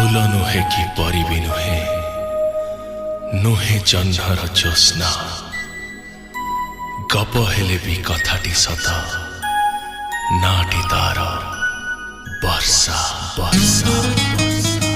फूल नुहे कि परी भी नुहे नुहे जह्नर ज्योत्स्ना गप हेले भी कथाटी सत नाटी तार वर्षा वर्षा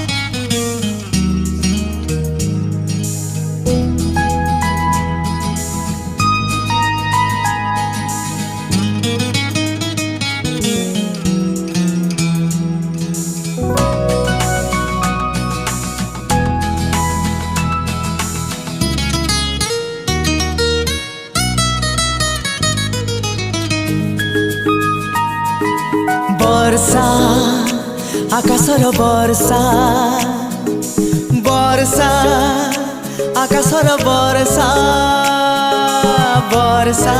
वर्षा आकाशर वर्षा वर्षा आकाशर वर्षा वर्षा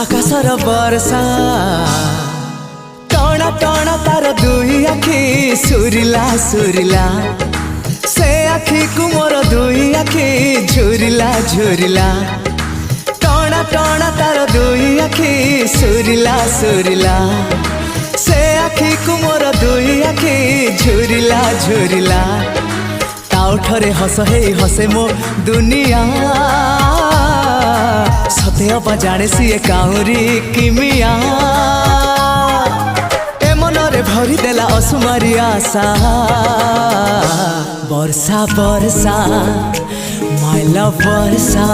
आकाशर वर्षा टणा टणा तार दुई आखि सुरिला सुरिला से आखि को मोर दुई आखि झुरिला झुरिला टणा टणा तार दुई आखि सुरिला सुरिला से आखि को मोर दुई आखि झुरिला झुरिला ताउठरे हस हे हसे मो दुनिया सते अबा जाने सिए काउरी किमिया ए मनरे भरी देला असुमारी आशा वर्षा वर्षा माय लव वर्षा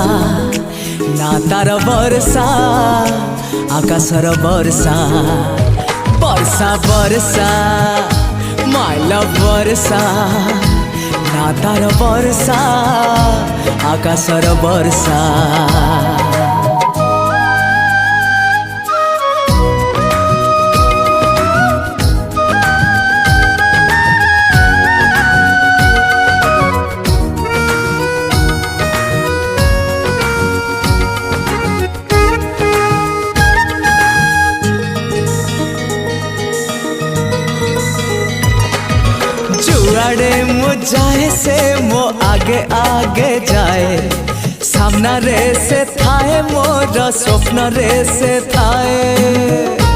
ना तार वर्षा आकाशर वर्षा वर्षा वर्षा माय लव वर्षा ना तार वर्षा आकाशर वर्षा जुआड़े मो जाए से मो आगे आगे जाए सामना रे से थाए मोर स्वप्न रे से थाए